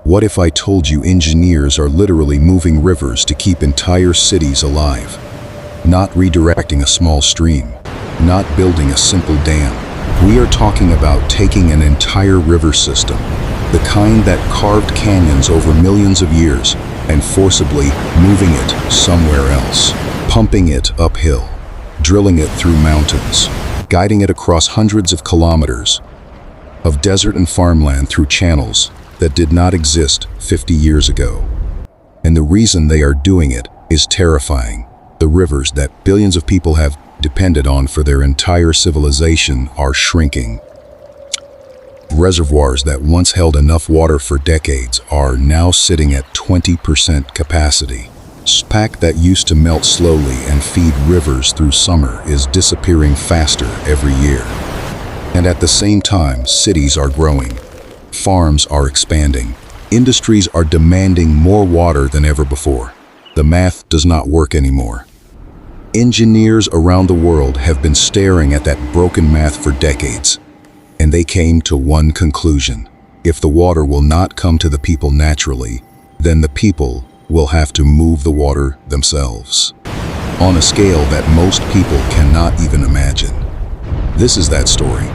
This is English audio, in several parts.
What if I told you engineers are literally moving rivers to keep entire cities alive? Not redirecting a small stream, not building a simple dam. We are talking about taking an entire river system, the kind that carved canyons over millions of years, and forcibly moving it somewhere else, pumping it uphill, drilling it through mountains, guiding it across hundreds of kilometers of desert and farmland through channels that did not exist 50 years ago. And the reason they are doing it is terrifying. The rivers that billions of people have depended on for their entire civilization are shrinking. Reservoirs that once held enough water for decades are now sitting at 20% capacity. Snowpack that used to melt slowly and feed rivers through summer is disappearing faster every year. And at the same time, cities are growing. Farms are expanding. Industries are demanding more water than ever before. The math does not work anymore. Engineers around the world have been staring at that broken math for decades, and they came to one conclusion. If the water will not come to the people naturally, then the people will have to move the water themselves, on a scale that most people cannot even imagine. This is that story.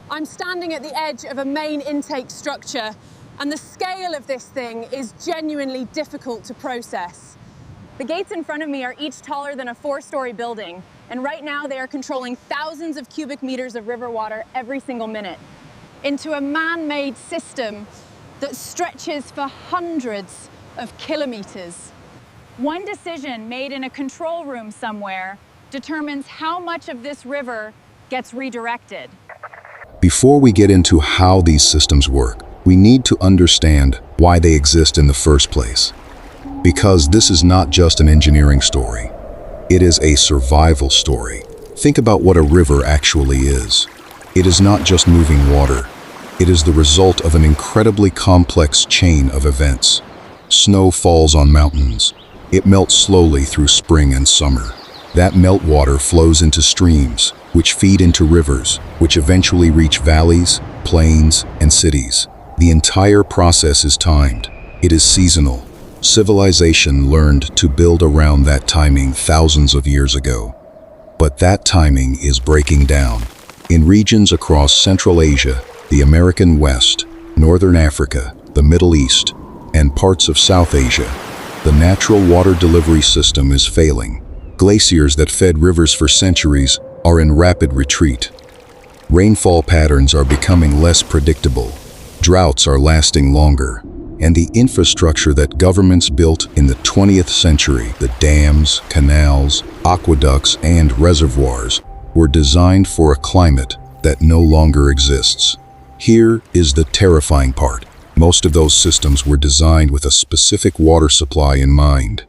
I'm standing at the edge of a main intake structure, and the scale of this thing is genuinely difficult to process. The gates in front of me are each taller than a 4-story building, and right now they are controlling thousands of cubic meters of river water every single minute into a man-made system that stretches for hundreds of kilometers. One decision made in a control room somewhere determines how much of this river gets redirected. Before we get into how these systems work, we need to understand why they exist in the first place. Because this is not just an engineering story. It is a survival story. Think about what a river actually is. It is not just moving water. It is the result of an incredibly complex chain of events. Snow falls on mountains. It melts slowly through spring and summer. That meltwater flows into streams, which feed into rivers, which eventually reach valleys, plains, and cities. The entire process is timed. It is seasonal. Civilization learned to build around that timing thousands of years ago. But that timing is breaking down. In regions across Central Asia, the American West, Northern Africa, the Middle East, and parts of South Asia, the natural water delivery system is failing. Glaciers that fed rivers for centuries are in rapid retreat. Rainfall patterns are becoming less predictable. Droughts are lasting longer. And the infrastructure that governments built in the 20th century, the dams, canals, aqueducts, and reservoirs, were designed for a climate that no longer exists. Here is the terrifying part. Most of those systems were designed with a specific water supply in mind.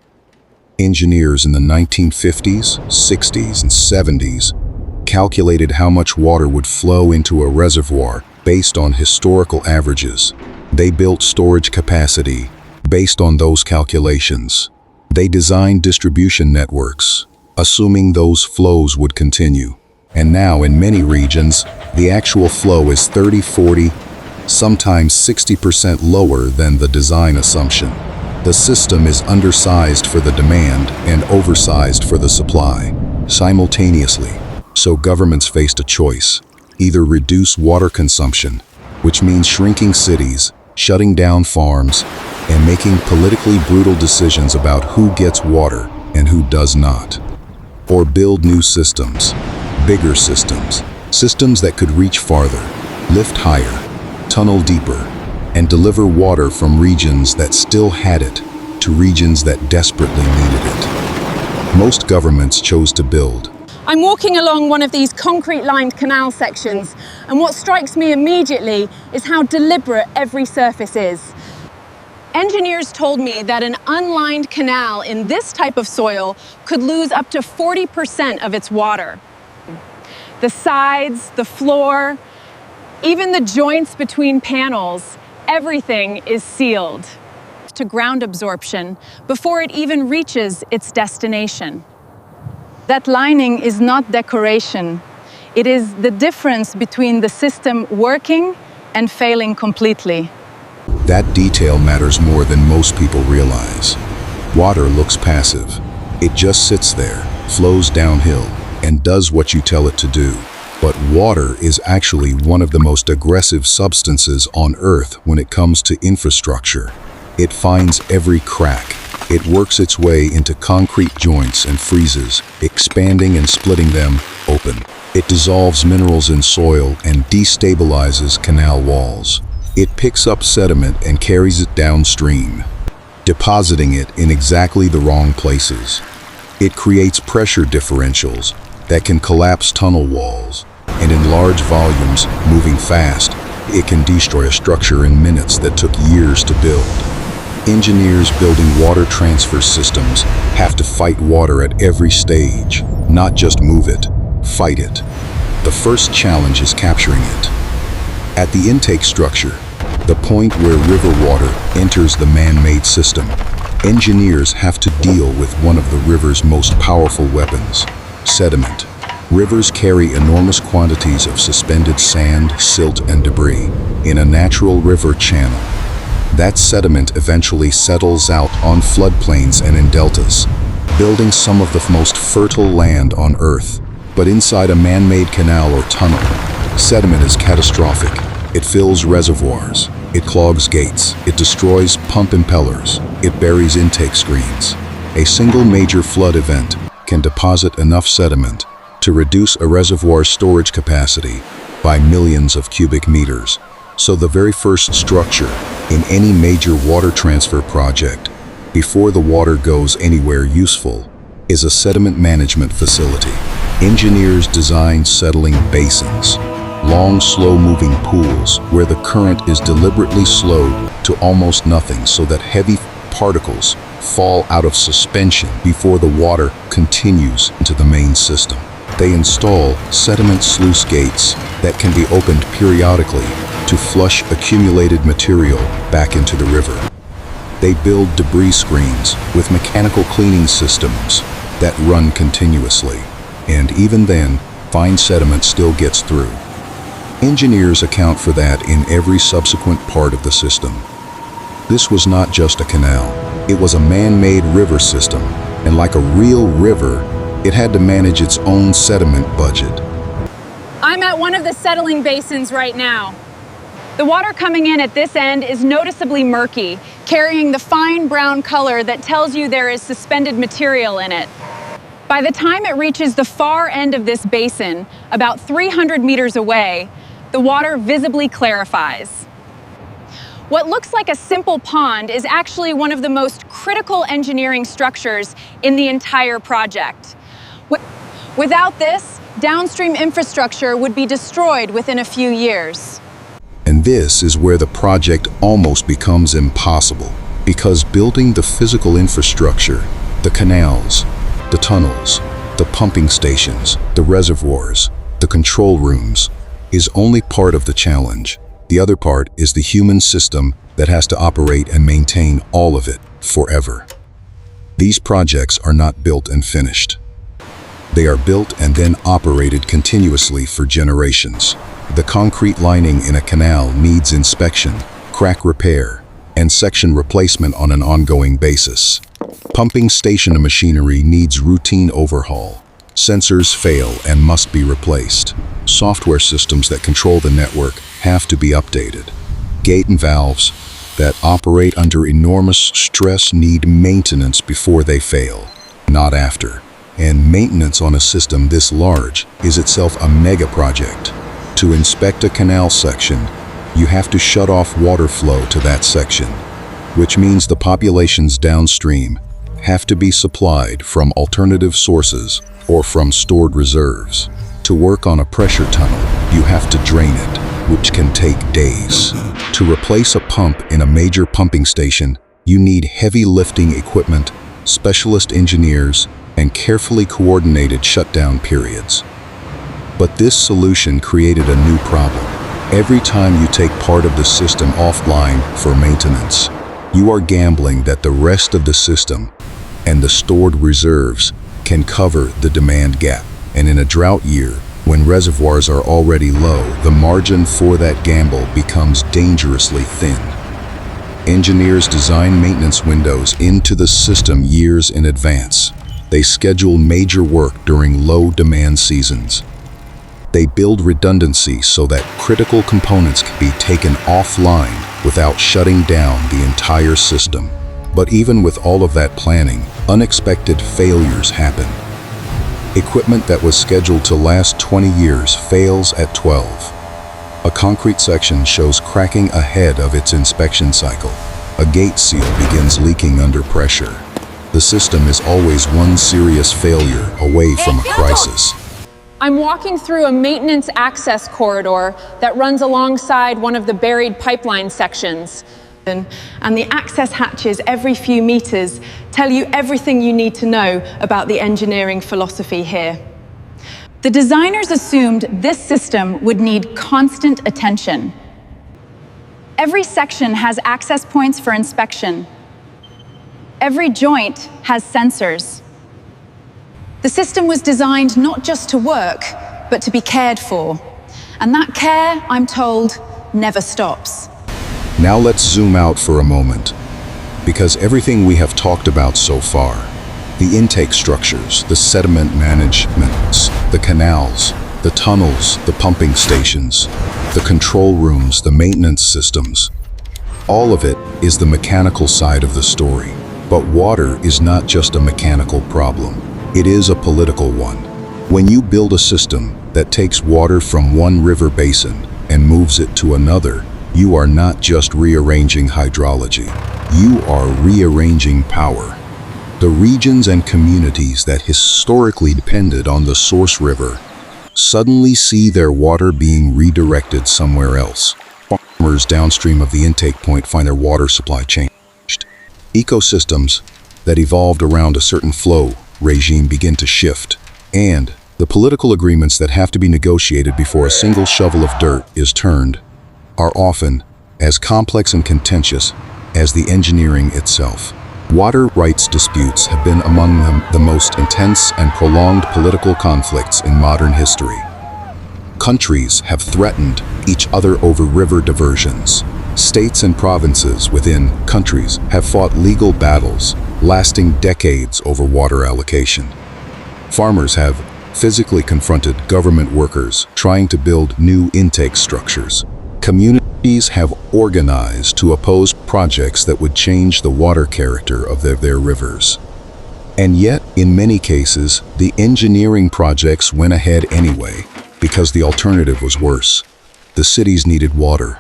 Engineers in the 1950s, 60s, and 70s calculated how much water would flow into a reservoir based on historical averages. They built storage capacity based on those calculations. They designed distribution networks, assuming those flows would continue. And now in many regions, the actual flow is 30, 40, sometimes 60% lower than the design assumption. The system is undersized for the demand and oversized for the supply, simultaneously. So governments faced a choice: either reduce water consumption, which means shrinking cities, shutting down farms, and making politically brutal decisions about who gets water and who does not. Or build new systems, bigger systems, systems that could reach farther, lift higher, tunnel deeper, and deliver water from regions that still had it to regions that desperately needed it. Most governments chose to build. I'm walking along one of these concrete-lined canal sections, and what strikes me immediately is how deliberate every surface is. Engineers told me that an unlined canal in this type of soil could lose up to 40% of its water. The sides, the floor, even the joints between panels, everything is sealed to ground absorption before it even reaches its destination. That lining is not decoration. It is the difference between the system working and failing completely. That detail matters more than most people realize. Water looks passive. It just sits there, flows downhill, and does what you tell it to do. But water is actually one of the most aggressive substances on Earth when it comes to infrastructure. It finds every crack. It works its way into concrete joints and freezes, expanding and splitting them open. It dissolves minerals in soil and destabilizes canal walls. It picks up sediment and carries it downstream, depositing it in exactly the wrong places. It creates pressure differentials that can collapse tunnel walls, and in large volumes, moving fast, it can destroy a structure in minutes that took years to build. Engineers building water transfer systems have to fight water at every stage, not just move it, fight it. The first challenge is capturing it. At the intake structure, the point where river water enters the man-made system, engineers have to deal with one of the river's most powerful weapons, sediment. Rivers carry enormous quantities of suspended sand, silt, and debris in a natural river channel. That sediment eventually settles out on floodplains and in deltas, building some of the most fertile land on Earth. But inside a man-made canal or tunnel, sediment is catastrophic. It fills reservoirs, it clogs gates, it destroys pump impellers, it buries intake screens. A single major flood event can deposit enough sediment to reduce a reservoir's storage capacity by millions of cubic meters. So the very first structure in any major water transfer project, before the water goes anywhere useful, is a sediment management facility. Engineers design settling basins, long, slow-moving pools where the current is deliberately slowed to almost nothing so that heavy particles fall out of suspension before the water continues into the main system. They install sediment sluice gates that can be opened periodically to flush accumulated material back into the river. They build debris screens with mechanical cleaning systems that run continuously, and even then, fine sediment still gets through. Engineers account for that in every subsequent part of the system. This was not just a canal, it was a man-made river system, and like a real river, it had to manage its own sediment budget. I'm at one of the settling basins right now. The water coming in at this end is noticeably murky, carrying the fine brown color that tells you there is suspended material in it. By the time it reaches the far end of this basin, about 300 meters away, the water visibly clarifies. What looks like a simple pond is actually one of the most critical engineering structures in the entire project. Without this, downstream infrastructure would be destroyed within a few years. And this is where the project almost becomes impossible, because building the physical infrastructure, the canals, the tunnels, the pumping stations, the reservoirs, the control rooms, is only part of the challenge. The other part is the human system that has to operate and maintain all of it forever. These projects are not built and finished. They are built and then operated continuously for generations. The concrete lining in a canal needs inspection, crack repair, and section replacement on an ongoing basis. Pumping station machinery needs routine overhaul. Sensors fail and must be replaced. Software systems that control the network have to be updated. Gate and valves that operate under enormous stress need maintenance before they fail, not after. And maintenance on a system this large is itself a mega project. To inspect a canal section, you have to shut off water flow to that section, which means the populations downstream have to be supplied from alternative sources or from stored reserves. To work on a pressure tunnel, you have to drain it, which can take days. To replace a pump in a major pumping station, you need heavy lifting equipment, specialist engineers, and carefully coordinated shutdown periods. But this solution created a new problem. Every time you take part of the system offline for maintenance, you are gambling that the rest of the system and the stored reserves can cover the demand gap. And in a drought year, when reservoirs are already low, the margin for that gamble becomes dangerously thin. Engineers design maintenance windows into the system years in advance. They schedule major work during low-demand seasons. They build redundancy so that critical components can be taken offline without shutting down the entire system. But even with all of that planning, unexpected failures happen. Equipment that was scheduled to last 20 years fails at 12. A concrete section shows cracking ahead of its inspection cycle. A gate seal begins leaking under pressure. The system is always one serious failure away from a crisis. I'm walking through a maintenance access corridor that runs alongside one of the buried pipeline sections. And the access hatches every few meters tell you everything you need to know about the engineering philosophy here. The designers assumed this system would need constant attention. Every section has access points for inspection. Every joint has sensors. The system was designed not just to work, but to be cared for. And that care, I'm told, never stops. Now let's zoom out for a moment, because everything we have talked about so far, the intake structures, the sediment managements, the canals, the tunnels, the pumping stations, the control rooms, the maintenance systems, all of it is the mechanical side of the story. But water is not just a mechanical problem. It is a political one. When you build a system that takes water from one river basin and moves it to another, you are not just rearranging hydrology. You are rearranging power. The regions and communities that historically depended on the source river suddenly see their water being redirected somewhere else. Farmers downstream of the intake point find their water supply changed. Ecosystems that evolved around a certain flow regime begin to shift, and the political agreements that have to be negotiated before a single shovel of dirt is turned are often as complex and contentious as the engineering itself. Water rights disputes have been among the most intense and prolonged political conflicts in modern history. Countries have threatened each other over river diversions. States and provinces within countries have fought legal battles lasting decades over water allocation. Farmers have physically confronted government workers trying to build new intake structures. Communities have organized to oppose projects that would change the water character of their rivers. And yet, in many cases, the engineering projects went ahead anyway because the alternative was worse. The cities needed water.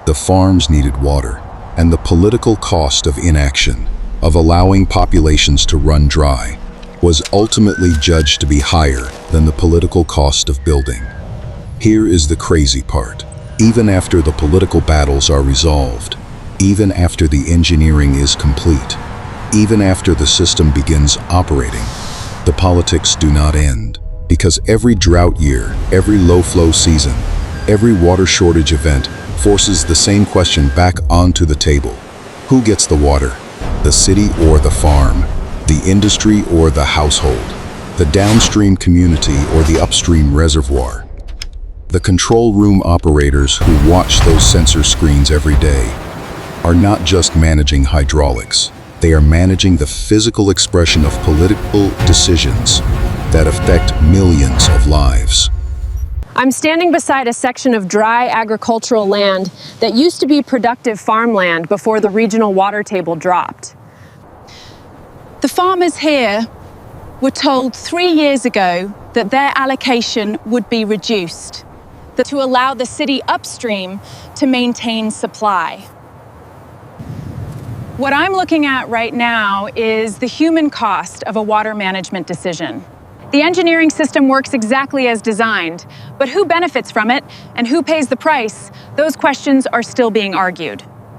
The farms needed water, and the political cost of inaction, of allowing populations to run dry, was ultimately judged to be higher than the political cost of building. Here is the crazy part. Even after the political battles are resolved, even after the engineering is complete, even after the system begins operating, the politics do not end. Because every drought year, every low-flow season, every water shortage event forces the same question back onto the table. Who gets the water? The city or the farm? The industry or the household? The downstream community or the upstream reservoir? The control room operators who watch those sensor screens every day are not just managing hydraulics. They are managing the physical expression of political decisions that affect millions of lives. I'm standing beside a section of dry agricultural land that used to be productive farmland before the regional water table dropped. The farmers here were told 3 years ago that their allocation would be reduced, to allow the city upstream to maintain supply. What I'm looking at right now is the human cost of a water management decision. The engineering system works exactly as designed, but who benefits from it and who pays the price? Those questions are still being argued.